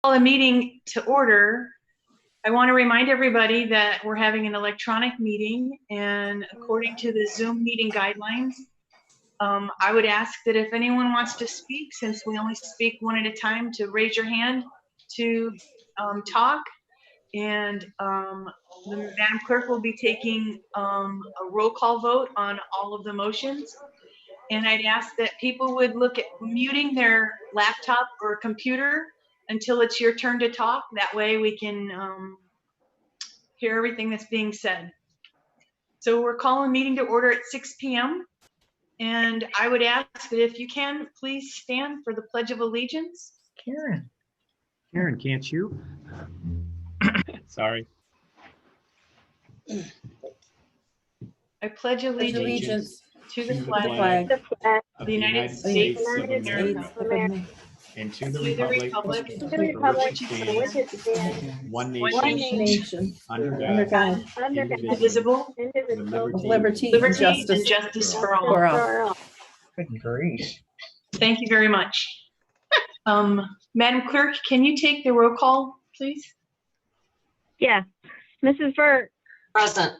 A meeting to order. I want to remind everybody that we're having an electronic meeting, and according to the Zoom meeting guidelines, I would ask that if anyone wants to speak, since we only speak one at a time, to raise your hand to talk. And the Madam Clerk will be taking a roll call vote on all of the motions. And I'd ask that people would look at muting their laptop or computer until it's your turn to talk. That way we can hear everything that's being said. So we're calling meeting to order at 6 p.m. And I would ask that if you can, please stand for the Pledge of Allegiance. Karen, can't you? Sorry. I pledge allegiance to the flag of the United States of America and to the republic for which it stands, one nation, under God, indivisible, with liberty liberty and and justice for all. Good grief. Thank you very much. Madam Clerk, can you take the roll call, please? Yes. Mrs. Burt. Present.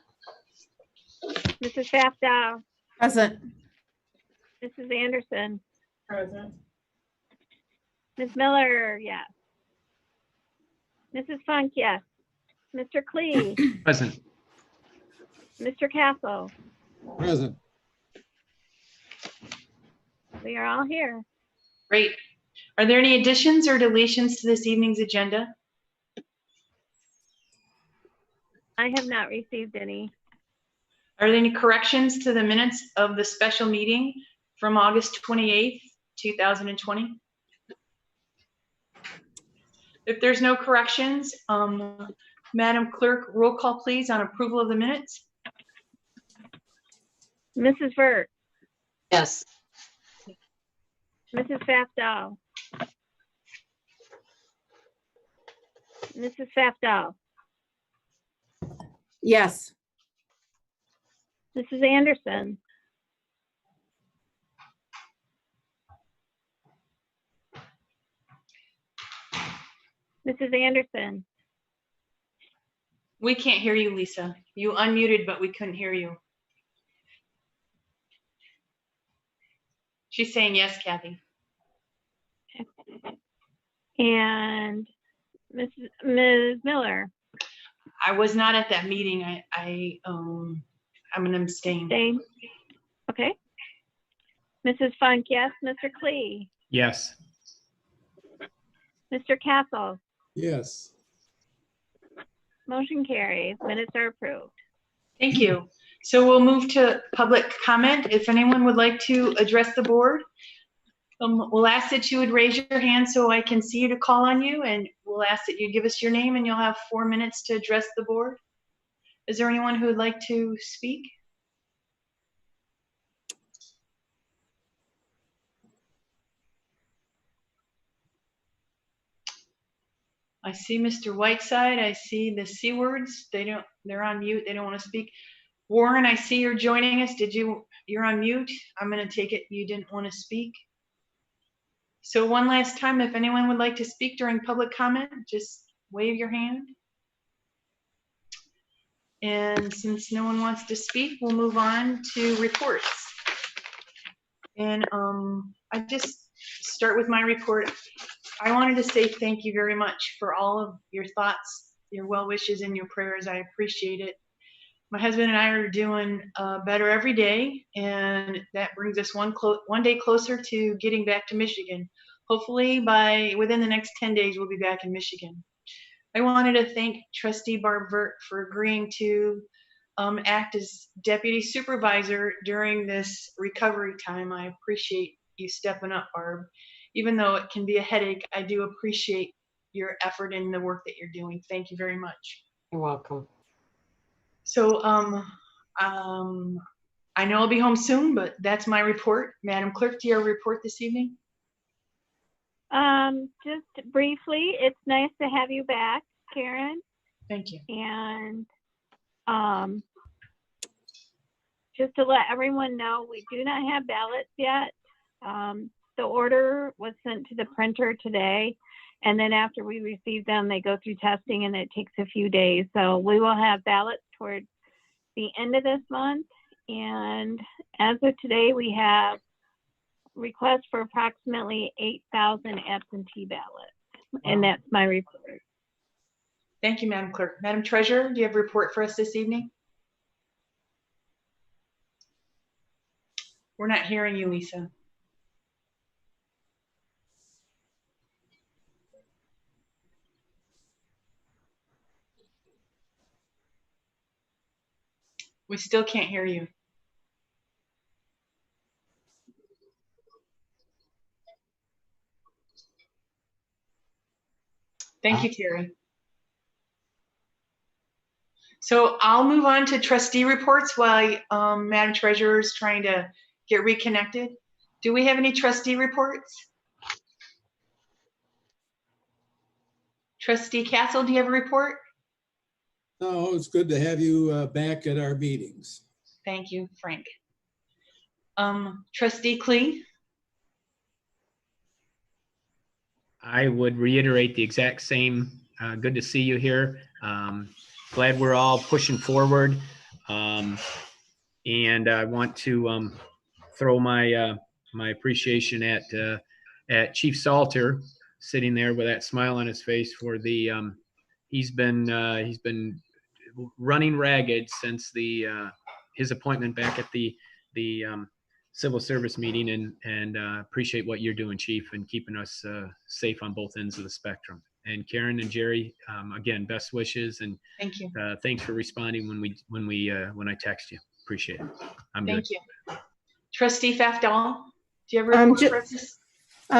Mrs. Fafdow. Present. Mrs. Anderson. Present. Ms. Miller, yes. Mrs. Funk, yes. Mr. Klee. Present. Mr. Castle. Present. We are all here. Great. Are there any additions or deletions to this evening's agenda? I have not received any. Are there any corrections to the minutes of the special meeting from August 28th, 2020? If there's no corrections, Madam Clerk, roll call please on approval of the minutes. Mrs. Burt. Yes. Mrs. Fafdow. Mrs. Fafdow. Yes. Mrs. Anderson. Mrs. Anderson. We can't hear you, Lisa. You unmuted, but we couldn't hear you. She's saying yes, Kathy. And Ms. Miller. I was not at that meeting. I'm gonna abstain. Abstain. Okay. Mrs. Funk, yes. Mr. Klee. Yes. Mr. Castle. Yes. Motion carries. Minutes are approved. Thank you. So we'll move to public comment. If anyone would like to address the board, we'll ask that you would raise your hand so I can see you to call on you, and we'll ask that you give us your name, and you'll have 4 minutes to address the board. Is there anyone who would like to speak? I see Mr. Whiteside. I see the C words. They're on mute. They don't want to speak. Warren, I see you're joining us. You're on mute. I'm going to take it you didn't want to speak. So one last time, if anyone would like to speak during public comment, just wave your hand. And since no one wants to speak, we'll move on to reports. And I just start with my report. I wanted to say thank you very much for all of your thoughts, your well wishes, and your prayers. I appreciate it. My husband and I are doing better every day, and that brings us one day closer to getting back to Michigan. Hopefully within the next 10 days, we'll be back in Michigan. I wanted to thank Trustee Barb Vert for agreeing to act as deputy supervisor during this recovery time. I appreciate you stepping up, Barb. Even though it can be a headache, I do appreciate your effort and the work that you're doing. Thank you very much. You're welcome. So I know I'll be home soon, but that's my report. Madam Clerk, do you have a report this evening? Just briefly, it's nice to have you back, Karen. Thank you. And just to let everyone know, we do not have ballots yet. The order was sent to the printer today, And then after we receive them, they go through testing and it takes a few days. So we will have ballots towards the end of this month. And as of today, we have requests for approximately 8,000 absentee ballots. And that's my report. Thank you, Madam Clerk. Madam Treasurer, do you have a report for us this evening? We're not hearing you, Lisa. We still can't hear you. Thank you, Terry. So I'll move on to trustee reports while Madam Treasurer is trying to get reconnected. Do we have any trustee reports? Trustee Castle, do you have a report? Oh, it's good to have you back at our meetings. Thank you, Frank. Trustee Klee? I would reiterate the exact same. Good to see you here. Glad we're all pushing forward. And I want to throw my my appreciation at Chief Salter, sitting there with that smile on his face for the he's been running ragged since his appointment back at the civil service meeting, and appreciate what you're doing, Chief, and keeping us safe on both ends of the spectrum. And Karen and Jerry, again, best wishes, and Thank you. thanks for responding when I text you. Appreciate it. I'm good. Thank you. Trustee Fafdal, do you have a report for us?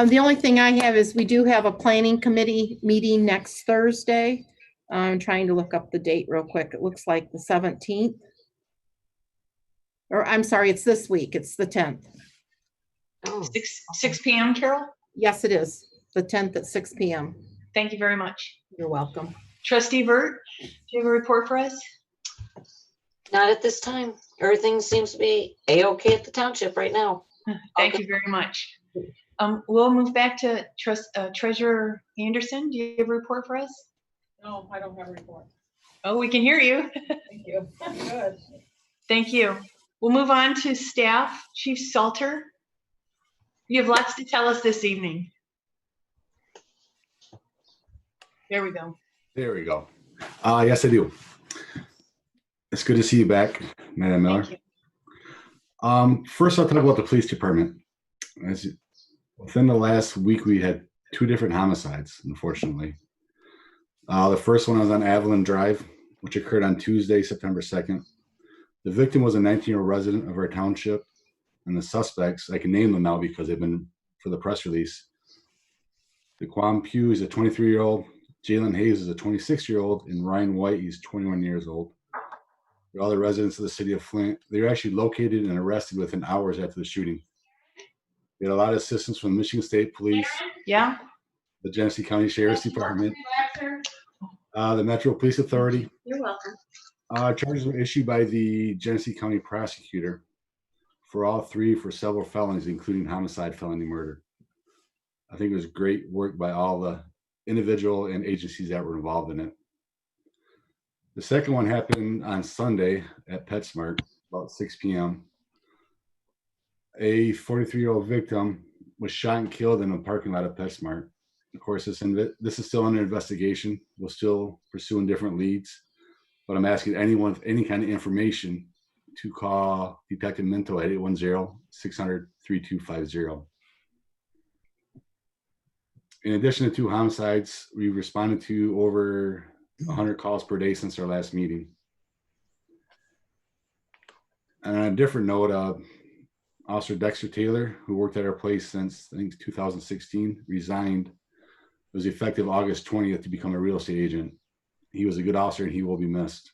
The only thing I have is we do have a planning committee meeting next Thursday. I'm trying to look up the date real quick. It looks like the 17th. Or I'm sorry, it's this week. It's the 10th. Oh, 6 p.m., Carol? Yes, it is. The 10th at 6 p.m. Thank you very much. You're welcome. Trustee Vert, do you have a report for us? not at this time. Everything seems to be A-okay at the township right now. Thank you very much. We'll move back to Treasurer Anderson. Do you have a report for us? No, I don't have a report. Oh, we can hear you. Thank you. Good. Thank you. We'll move on to staff. Chief Salter, you have lots to tell us this evening. There we go. There we go. Yes, I do. It's good to see you back, Madam Miller. Thank you. First, I'll talk about the police department. Within the last week, we had 2 different homicides, unfortunately. The first one was on Avalon Drive, which occurred on Tuesday, September 2nd. The victim was a 19-year-old resident of our township, and the suspects, I can name them now because they've been for the press release. Daquan Pugh is a 23-year-old, Jalen Hayes is a 26-year-old, and Ryan White, he's 21 years old. They're all the residents of the city of Flint. They were actually located and arrested within hours after the shooting. We had a lot of assistance from Michigan State Police, Yeah. the Genesee County Sheriff's Department, the Metro Police Authority. You're welcome. Charges were issued by the Genesee County prosecutor for all 3 for several felonies, including homicide, felony murder. I think it was great work by all the individual and agencies that were involved in it. The second one happened on Sunday at PetSmart, about 6 p.m. A 43-year-old victim was shot and killed in a parking lot of PetSmart. Of course, this is still under investigation. We're still pursuing different leads, but I'm asking anyone with any kind of information to call Detective Minto at 810-600-3250. In addition to 2 homicides, we responded to over 100 calls per day since our last meeting. And on a different note, Officer Dexter Taylor, who worked at our place since, I think, 2016, resigned. It was effective August 20th to become a real estate agent. He was a good officer and he will be missed.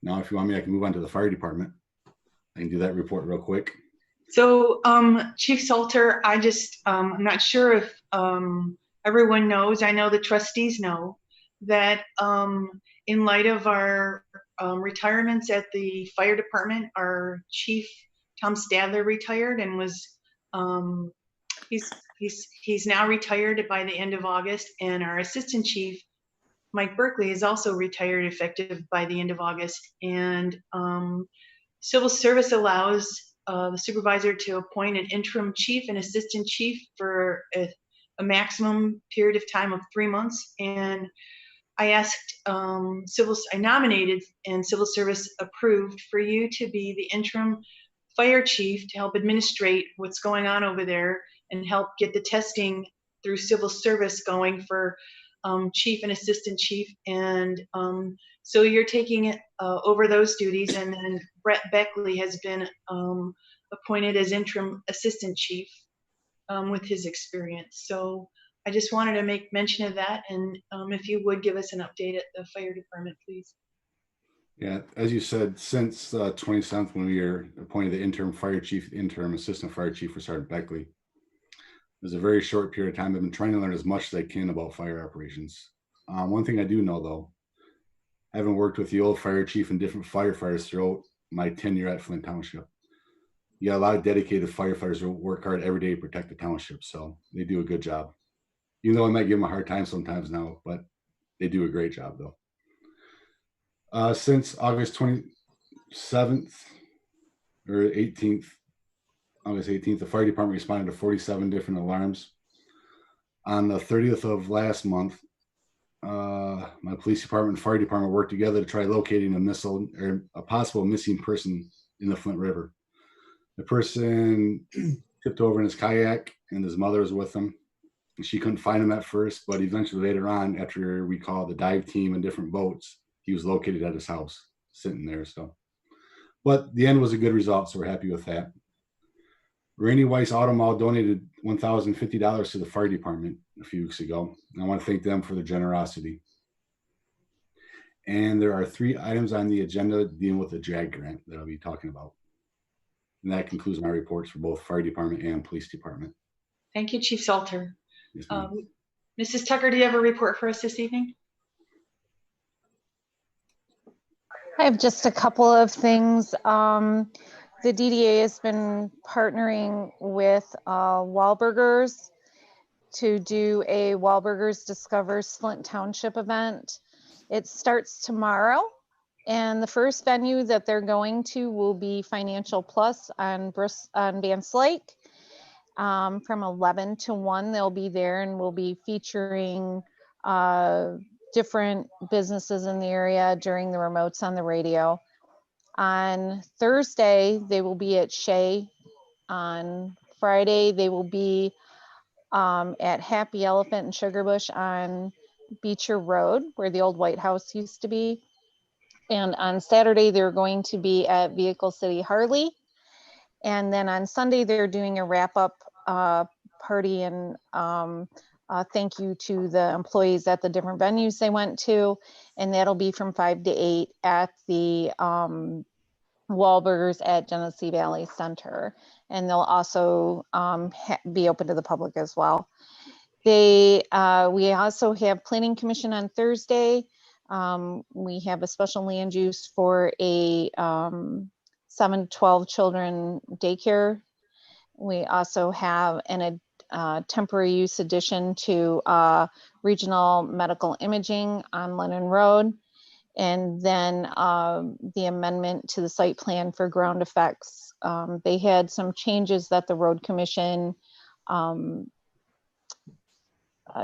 Now, if you want me, I can move on to the fire department. I can do that report real quick. So, Chief Salter, I'm not sure if everyone knows, I know the trustees know, that in light of our retirements at the fire department, our chief, Tom Stadler, retired and was, He's now retired by the end of August, and our assistant chief, Mike Berkeley, is also retired effective by the end of August. And civil service allows the supervisor to appoint an interim chief and assistant chief for a maximum period of time of 3 months. And I asked I nominated and civil service approved for you to be the interim fire chief to help administrate what's going on over there and help get the testing through civil service going for chief and assistant chief. And so you're taking over those duties, and then Brett Beckley has been appointed as interim assistant chief with his experience. So I just wanted to make mention of that, and if you would give us an update at the fire department, please. Yeah, as you said, since 27th, when we were appointed the interim fire chief, interim assistant fire chief for Sergeant Beckley, it was a very short period of time. I've been trying to learn as much as I can about fire operations. One thing I do know, though, having worked with the old fire chief and different firefighters throughout my tenure at Flint Township, you got a lot of dedicated firefighters who work hard every day to protect the township, so they do a good job. Even though I might give them a hard time sometimes now, but they do a great job, though. Since August 27th or 18th, August 18th, the fire department responded to 47 different alarms. On the 30th of last month, my police department and fire department worked together to try locating a possible missing person in the Flint River. The person tipped over in his kayak, and his mother was with him. She couldn't find him at first, but eventually later on, after we called the dive team and different boats, he was located at his house, sitting there. So, but the end was a good result, so we're happy with that. Rainy Weiss Auto Mall donated $1,050 to the fire department a few weeks ago. I want to thank them for their generosity. And there are 3 items on the agenda dealing with the JAG grant that I'll be talking about. And that concludes my reports for both fire department and police department. Thank you, Chief Salter. Yes, ma'am. Mrs. Tucker, do you have a report for us this evening? I have just a couple of things. The DDA has been partnering with Wahlburgers to do a Wahlburgers Discovers Flint Township event. It starts tomorrow, and the first venue that they're going to will be Financial Plus on Vance Lake. From 11 to 1, they'll be there, and we'll be featuring different businesses in the area during the remotes on the radio. On Thursday, they will be at Shea. On Friday, they will be at Happy Elephant and Sugarbush on Beecher Road, where the old White House used to be. And on Saturday, they're going to be at Vehicle City Harley. And then on Sunday, they're doing a wrap-up party and thank you to the employees at the different venues they went to. And that'll be from 5 to 8 at the Wahlburgers at Genesee Valley Center. And they'll also be open to the public as well. We also have Planning Commission on Thursday. We have a special land use for a 7 to 12 children daycare. We also have a temporary use addition to regional medical imaging on Lennon Road. And then the amendment to the site plan for ground effects. They had some changes that the road commission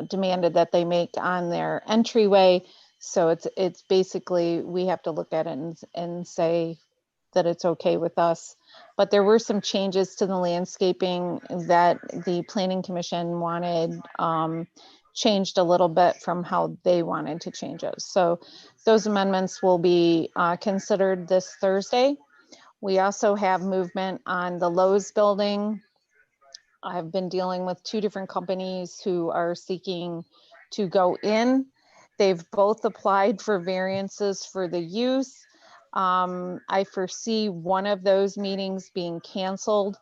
demanded that they make on their entryway. So it's basically, we have to look at it and say that it's okay with us. But there were some changes to the landscaping that the Planning Commission wanted changed a little bit from how they wanted to change it. So those amendments will be considered this Thursday. We also have movement on the Lowe's building. I've been dealing with 2 different companies who are seeking to go in. They've both applied for variances for the use. I foresee one of those meetings being canceled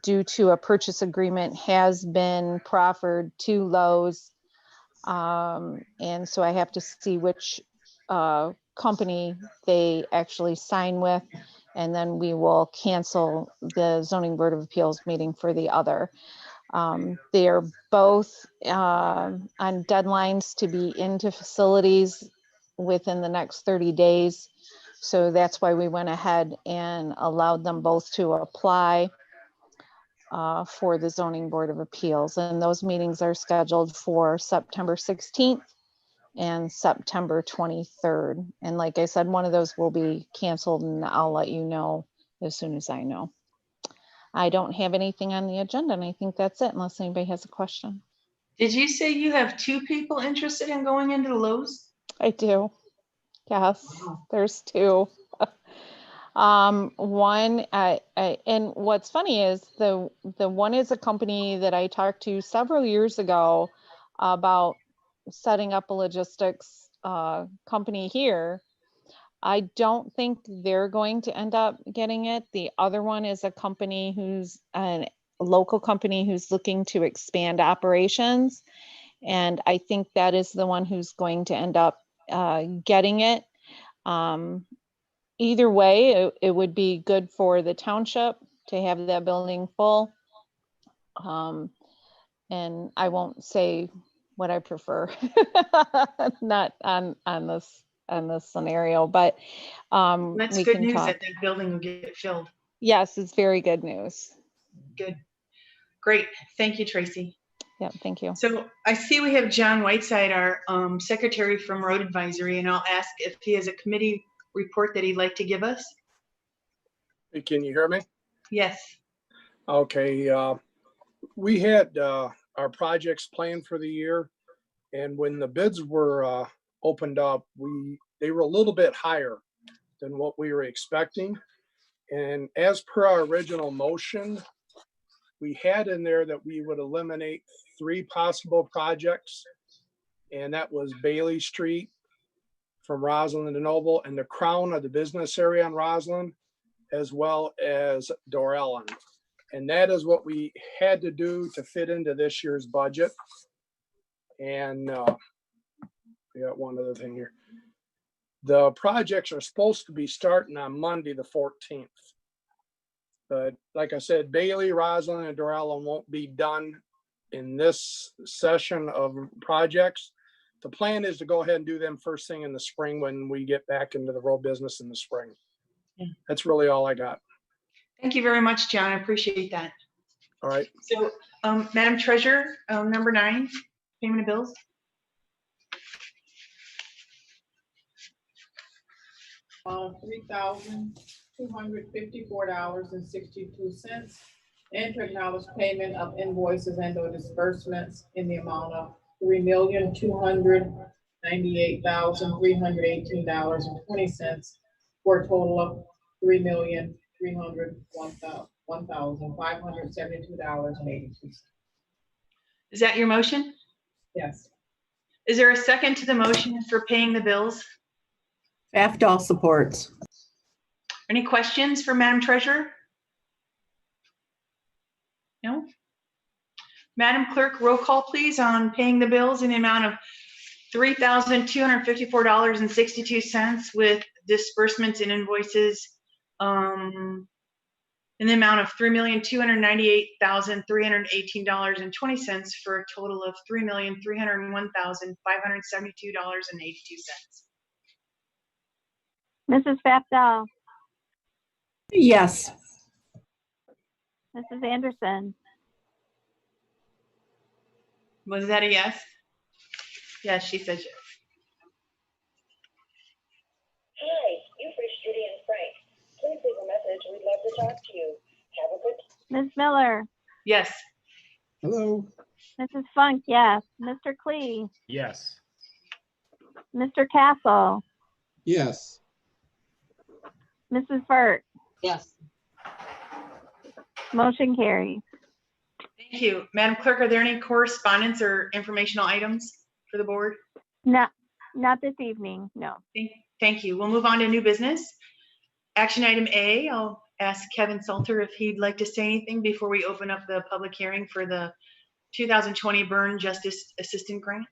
due to a purchase agreement has been proffered to Lowe's. And so I have to see which company they actually sign with. And then we will cancel the zoning board of appeals meeting for the other. They are both on deadlines to be into facilities within the next 30 days. So that's why we went ahead and allowed them both to apply for the zoning board of appeals. And those meetings are scheduled for September 16th and September 23rd. And like I said, one of those will be canceled, and I'll let you know as soon as I know. I don't have anything on the agenda, and I think that's it, unless anybody has a question. Did you say you have 2 people interested in going into the Lowe's? I do. Yes, Wow. there's 2. One, and what's funny is the one is a company that I talked to several years ago about setting up a logistics company here. I don't think they're going to end up getting it. The other one is a company who's a local company who's looking to expand operations. And I think that is the one who's going to end up getting it. Either way, it would be good for the township to have that building full. And I won't say what I prefer, not on this scenario, but That's we good can news talk. that that building will get filled. Yes, it's very good news. Good. Great. Thank you, Tracy. Yeah, thank you. So I see we have John Whiteside, our secretary from Road Advisory, and I'll ask if he has a committee report that he'd like to give us. Hey, can you hear me? Yes. Okay, we had our projects planned for the year, and when the bids were opened up, they were a little bit higher than what we were expecting. And as per our original motion, we had in there that we would eliminate 3 possible projects, and that was Bailey Street from Roslyn to Noble and the crown of the business area on Roslyn, as well as Dorellen. And that is what we had to do to fit into this year's budget. And we got one other thing here. The projects are supposed to be starting on Monday, the 14th. But like I said, Bailey, Roslyn, and Dorellen won't be done in this session of projects. The plan is to go ahead and do them first thing in the spring when we get back into the road business in the spring. Yeah. That's really all I got. Thank you very much, John. I appreciate that. All right. So, Madam Treasurer, number 9, payment of bills. $3,254.62, and to acknowledge payment of invoices and/or disbursements in the amount of $3,298,318.20 for a total of $3,301,572.82. Is that your motion? Yes. Is there a second to the motion for paying the bills? All supports. Any questions for Madam Treasurer? No? Madam Clerk, roll call please on paying the bills in the amount of $3,254.62 with disbursements and invoices in the amount of $3,298,318.20 for a total of $3,301,572.82. Mrs. Fafdal, Yes. Mrs. Anderson, Was that a yes? Yes, she said yes. Hi, you've reached Judy and Frank. Please leave a message. We'd love to talk to you. Have a good Ms. Miller, Yes. Hello. Mrs. Funk, yes. Mr. Klee, Yes. Mr. Castle, Yes. Mrs. Burt, Yes. motion carries. Thank you. Madam Clerk, are there any correspondence or informational items for the board? Not this evening, no. Thank you. We'll move on to new business. Action item A, I'll ask Kevin Salter if he'd like to say anything before we open up the public hearing for the 2020 Burn Justice Assistant Grant.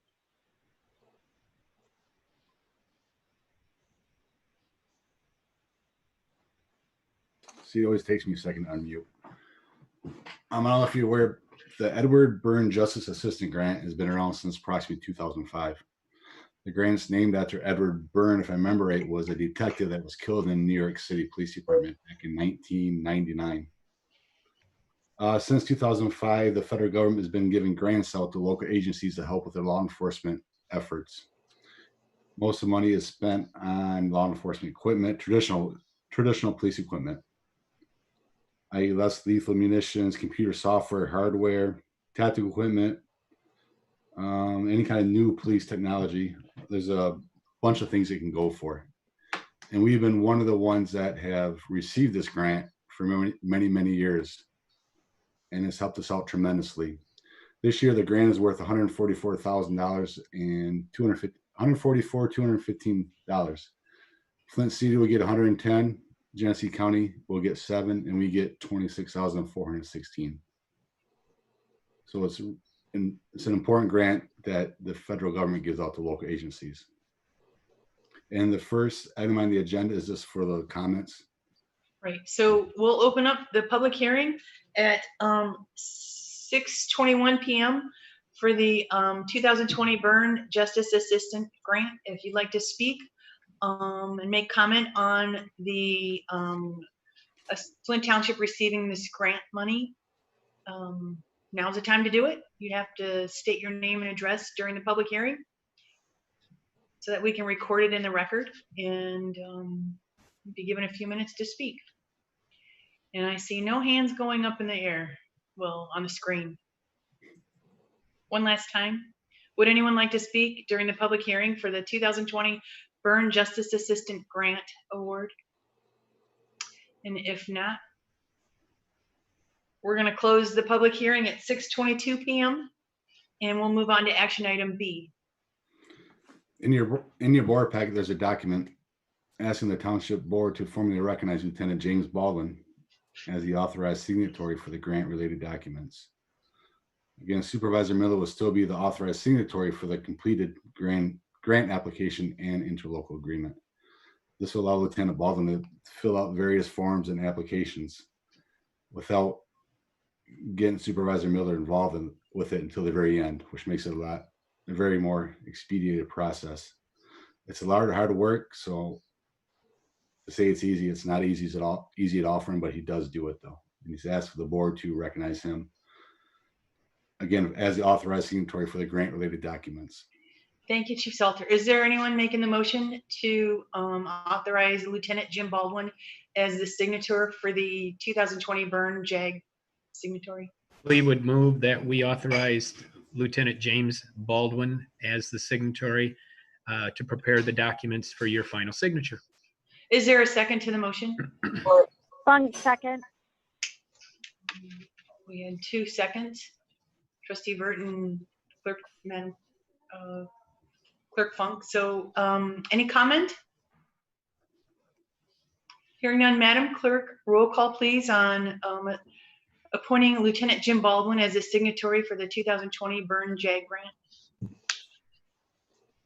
See, it always takes me a second to unmute. I don't know if you're aware, the Edward Byrne Justice Assistant Grant has been around since approximately 2005. The grant's named after Edward Byrne, if I remember right, was a detective that was killed in New York City Police Department back in 1999. Since 2005, the federal government has been giving grants out to local agencies to help with their law enforcement efforts. Most of the money is spent on law enforcement equipment, traditional police equipment, i.e. less lethal munitions, computer software, hardware, tactical equipment, any kind of new police technology. There's a bunch of things it can go for. And we've been one of the ones that have received this grant for many years. And it's helped us out tremendously. This year, the grant is worth $144,000 and $215. Flint City will get 110, Genesee County will get 7, and we get 26,416. So it's an important grant that the federal government gives out to local agencies. And the first item on the agenda is just for the comments. Right, so we'll open up the public hearing at 6:21 p.m. for the 2020 Byrne Justice Assistant Grant. If you'd like to speak and make comment on the Flint Township receiving this grant money, now's the time to do it. You have to state your name and address during the public hearing so that we can record it in the record, and be given a few minutes to speak. And I see no hands going up in the air, well, on the screen. One last time. Would anyone like to speak during the public hearing for the 2020 Byrne Justice Assistant Grant Award? And if not, we're going to close the public hearing at 6:22 p.m. and we'll move on to action item B. In your board packet, there's a document asking the Township Board to formally recognize Lieutenant James Baldwin as the authorized signatory for the grant-related documents. Again, Supervisor Miller will still be the authorized signatory for the completed grant application and interlocal agreement. This will allow Lieutenant Baldwin to fill out various forms and applications without getting Supervisor Miller involved with it until the very end, which makes it a very more expedited process. It's a lot of hard work, so to say it's easy, it's not easy at all for him, but he does do it though. And he's asked for the board to recognize him again as the authorized signatory for the grant related documents. Thank you, Chief Salter. Is there anyone making the motion to authorize Lieutenant Jim Baldwin as the signator for the 2020 Byrne JAG signatory? We would move that we authorized Lieutenant James Baldwin as the signatory to prepare the documents for your final signature. Is there a second to the motion? Funk, second. We had 2 seconds. Trustee Burton, Clerk Funk. So any comment? Hearing none, Madam Clerk, roll call please on appointing Lieutenant Jim Baldwin as a signatory for the 2020 Byrne JAG grant.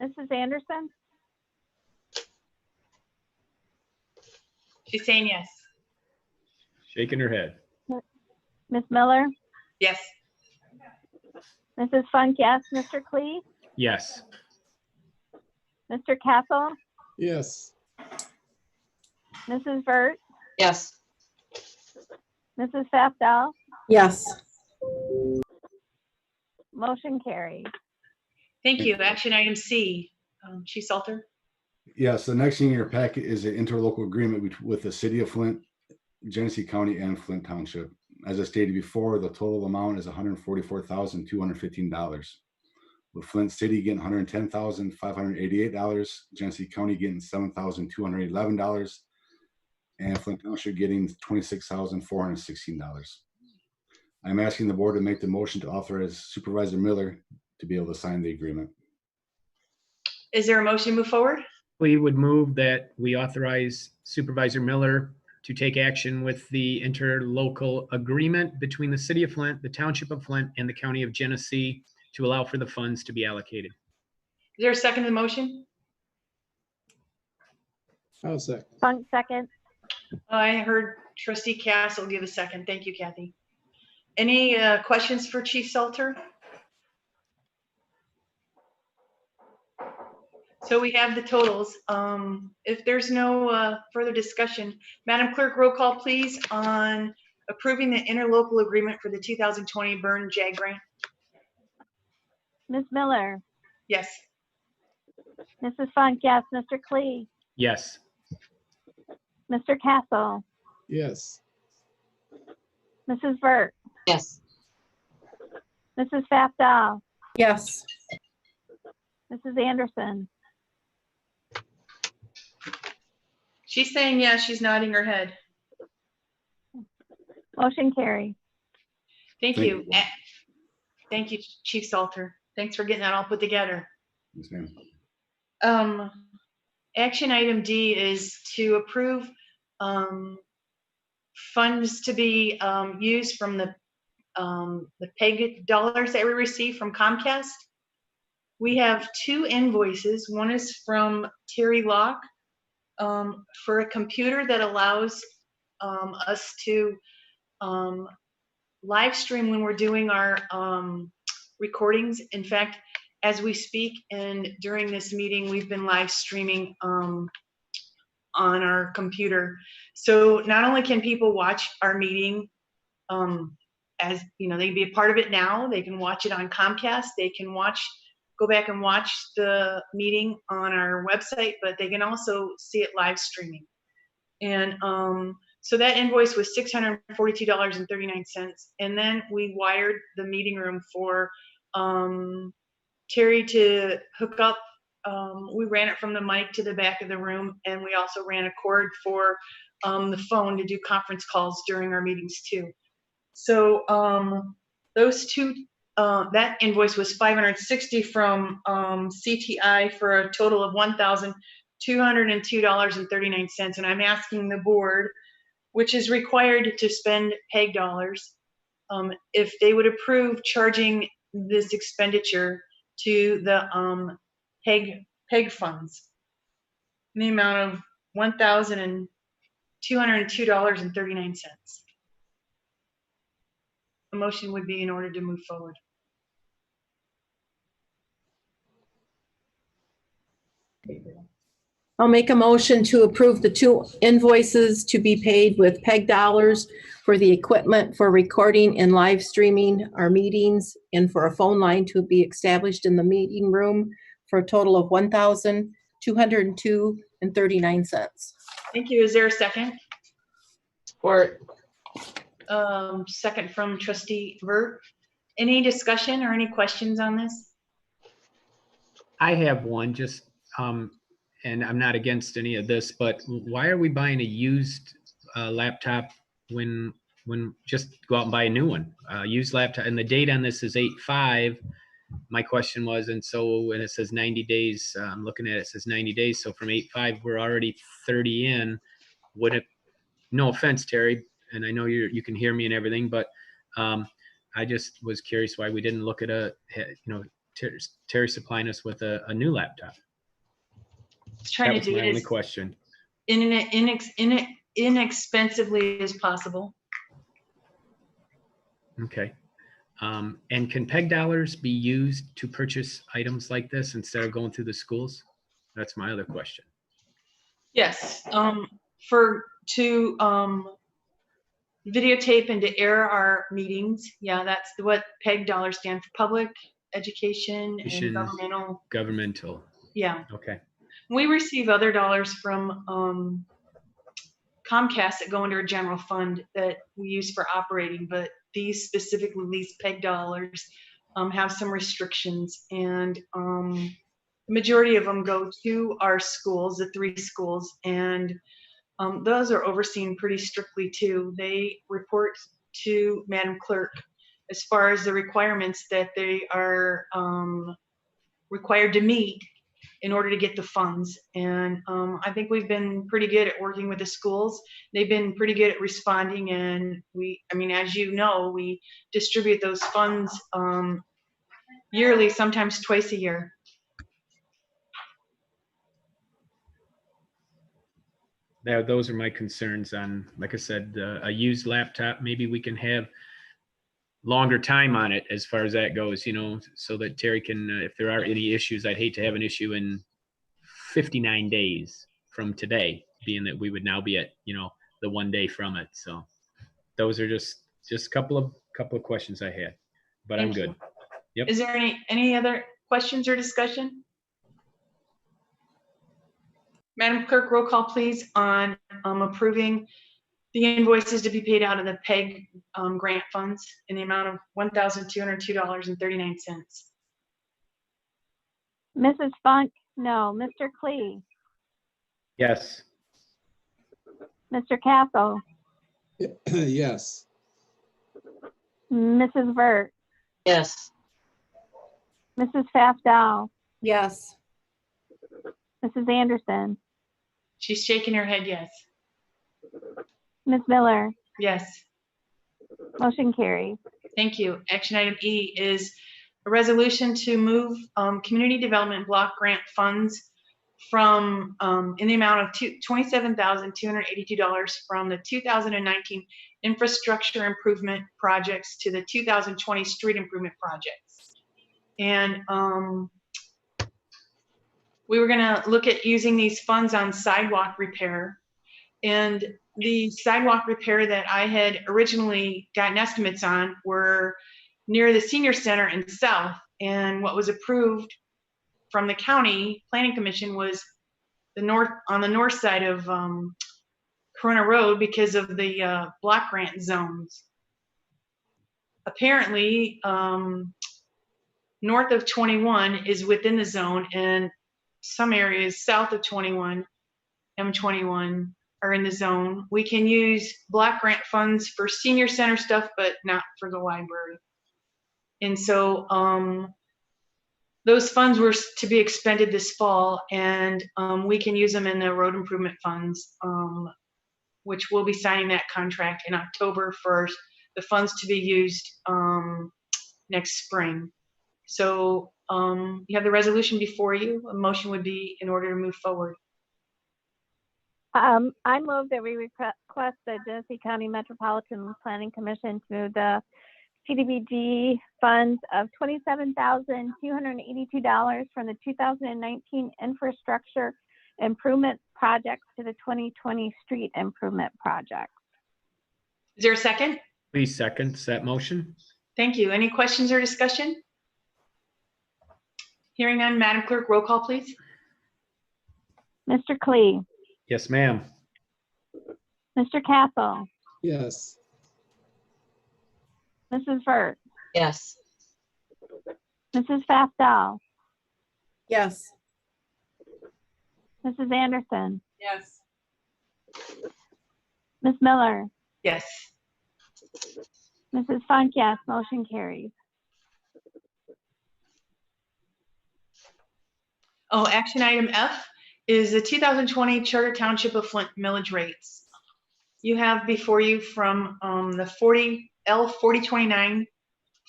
Mrs. Anderson? She's saying yes. Shaking her head. Ms. Miller? Yes. Mrs. Funk, yes. Mr. Clee? Yes. Mr. Castle? Yes. Mrs. Vert? Yes. Mrs. Fafdal? Yes. Motion carried. Thank you. Action item C. Chief Salter. Yes, the next thing in your packet is an interlocal agreement with the City of Flint, Genesee County, and Flint Township. As I stated before, the total amount is $144,215. With Flint City getting $110,588, Genesee County getting $7,211, and Flint Township getting $26,416. I'm asking the board to make the motion to authorize Supervisor Miller to be able to sign the agreement. Is there a motion to move forward? We would move that we authorize Supervisor Miller to take action with the interlocal agreement between the City of Flint, the Township of Flint, and the County of Genesee to allow for the funds to be allocated. Is there a second to the motion? I'll second. Funk, second. I heard Trustee Cass will give a second. Thank you, Kathy. Any questions for Chief Salter? So we have the totals. If there's no further discussion, Madam Clerk, roll call please on approving the interlocal agreement for the 2020 Burn JAG grant. Ms. Miller, Yes. Mrs. Funk, yes. Mr. Klee, Yes. Mr. Castle, Yes. Mrs. Vert, Yes. Mrs. Fafdahl, Yes. Mrs. Anderson, She's saying yes, she's nodding her head. motion carried. Thank Thank you. you. Thank you, Chief Salter. Thanks for getting that all put together. Yes, ma'am. Action item D is to approve funds to be used from the PEG dollars that we receive from Comcast. We have 2 invoices. One is from Terry Locke for a computer that allows us to live stream when we're doing our recordings. In fact, as we speak and during this meeting, we've been live streaming on our computer. So not only can people watch our meeting, as you know, they can be a part of it now. They can watch it on Comcast. They can go back and watch the meeting on our website, but they can also see it live streaming. And so that invoice was $642.39. And then we wired the meeting room for Terry to hook up. We ran it from the mic to the back of the room, and we also ran a cord for the phone to do conference calls during our meetings too. So those 2, that invoice was $560 from CTI for a total of $1,202.39. And I'm asking the board, which is required to spend PEG dollars, if they would approve charging this expenditure to the PEG funds in the amount of $1,202.39. A motion would be in order to move forward. I'll make a motion to approve the 2 invoices to be paid with PEG dollars for the equipment for recording and live streaming our meetings, and for a phone line to be established in the meeting room for a total of $1,202.39. Thank you. Is there a second? Support. Second from Trustee Vert. Any discussion or any questions on this? I have one, just, and I'm not against any of this, but why are we buying a used laptop when just go out and buy a new one? Used laptop, and the date on this is 8/5. My question was, and so when it says 90 days, I'm looking at it, it says 90 days. So from 8/5, we're already 30 in. Would it, no offense, Terry, and I know you can hear me and everything, but I just was curious why we didn't look at Terry supplying us with a new laptop. Trying That to was do my it only as question. inexpensively as possible. Okay. And can PEG dollars be used to purchase items like this instead of going through the schools? That's my other question. Yes, to videotape and to air our meetings. Yeah, that's what PEG dollars stand for, public education and governmental. Governmental. Yeah. Okay. We receive other dollars from Comcast that go into a general fund that we use for operating, but these PEG dollars have some restrictions, and the majority of them go to our schools, the 3 schools, and those are overseen pretty strictly too. They report to Madam Clerk as far as the requirements that they are required to meet in order to get the funds. And I think we've been pretty good at working with the schools. They've been pretty good at responding, and as you know, we distribute those funds yearly, sometimes twice a year. those are my concerns on, like I said, a used laptop. Maybe we can have longer time on it as far as that goes, so that Terry can, if there are any issues, I'd hate to have an issue in 59 days from today, being that we would now be at, the 1 day from it. So those are just a couple of questions I had, but I'm good. Yep. Is there any other questions or discussion? Madam Clerk, roll call please on approving the invoices to be paid out of the PEG grant funds in the amount of $1,202.39. Mrs. Funk, no. Mr. Klee, Yes. Mr. Castle, Yes. Mrs. Vert, Yes. Mrs. Fastow, Yes. Mrs. Anderson, She's shaking her head yes. Ms. Miller, Yes. motion carries. Thank you. Action item E is a resolution to move community development block grant funds from in the amount of $27,282 from the 2019 infrastructure improvement projects to the 2020 street improvement projects. And we were gonna look at using these funds on sidewalk repair. And the sidewalk repair that I had originally gotten estimates on were near the senior center and south. And what was approved from the county planning commission was on the north side of Corona Road because of the block grant zones. Apparently, north of 21 is within the zone, and some areas south of 21, M21, are in the zone. We can use block grant funds for senior center stuff, but not for the library. And so those funds were to be expended this fall, and we can use them in the road improvement funds, which we'll be signing that contract in October for the funds to be used next spring. So you have the resolution before you. A motion would be in order to move forward. I move that we request the Genesee County Metropolitan Planning Commission to move the CDBG funds of $27,282 from the 2019 infrastructure improvement projects to the 2020 street improvement projects. Is there a second? Please second that motion. Thank you. Any questions or discussion? Hearing none, Madam Clerk, roll call, please. Mr. Klee, Yes, ma'am. Mr. Castle, Yes. Mrs. Vert, Yes. Mrs. Fastow, Yes. Mrs. Anderson, Yes. Ms. Miller, Yes. Mrs. Funk, yes, motion carries. Oh, action item F is the 2020 Charter Township of Flint millage rates. You have before you from the 4029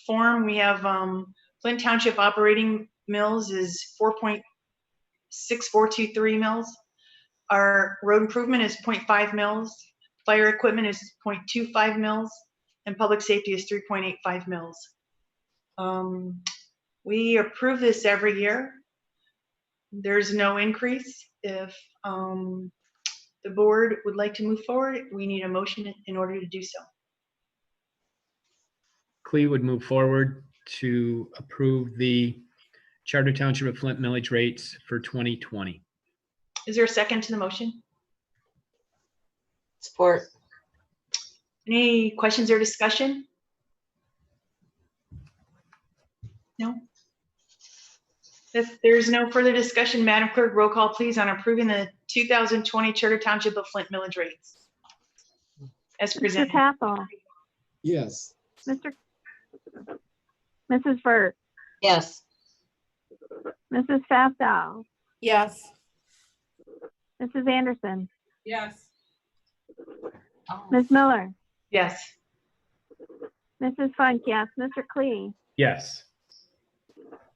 form, we have Flint Township operating mills is 4.6423 mills. Our road improvement is 0.5 mills. Fire equipment is 0.25 mills, and public safety is 3.85 mills. We approve this every year. There's no increase. If the board would like to move forward, we need a motion in order to do so. Clee would move forward to approve the Charter Township of Flint millage rates for 2020. Is there a second to the motion? Support. Any questions or discussion? No? If there's no further discussion, Madam Clerk, roll call please on approving the 2020 Charter Township of Flint millage rates as Mr. presented. Castle, Yes. Mrs. Vert, Yes. Mrs. Fastow, Yes. Mrs. Anderson, Yes. Ms. Miller, Yes. Mrs. Funk, yes, Mr. Klee, Yes.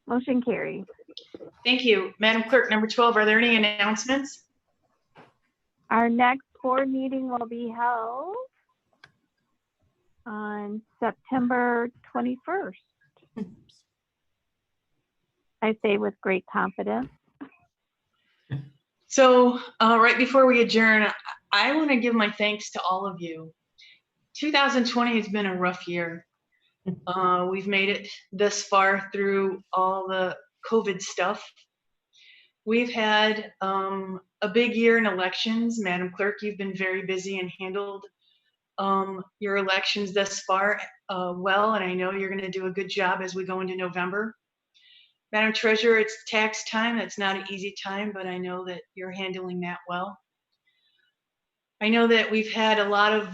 motion carries. Thank you. Madam Clerk, number 12, are there any announcements? Our next board meeting will be held on September 21st. I say with great confidence. So right before we adjourn, I want to give my thanks to all of you. 2020 has been a rough year. We've made it this far through all the COVID stuff. We've had a big year in elections. Madam Clerk, you've been very busy and handled your elections thus far well, and I know you're going to do a good job as we go into November. Madam Treasurer, it's tax time. It's not an easy time, but I know that you're handling that well. I know that we've had a lot of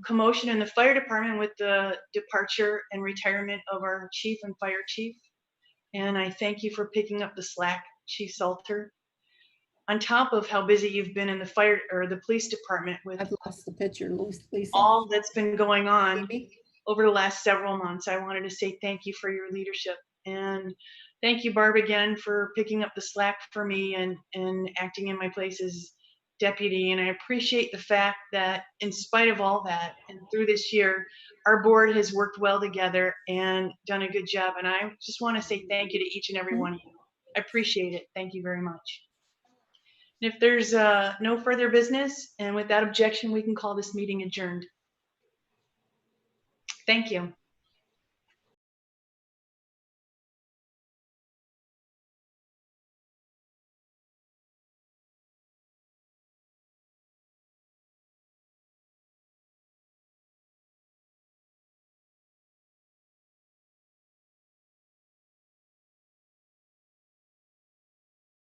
commotion in the fire department with the departure and retirement of our chief and fire chief. And I thank you for picking up the slack, Chief Salter. On top of how busy you've been in the fire or the police department with I've lost the picture, Lisa. all that's been going on over the last several months, I wanted to say thank you for your leadership. And thank you, Barb, again, for picking up the slack for me and acting in my place as deputy. And I appreciate the fact that in spite of all that and through this year, our board has worked well together and done a good job. And I just want to say thank you to each and every one of you. I appreciate it. Thank you very much. And if there's no further business, and without objection, we can call this meeting adjourned. Thank you.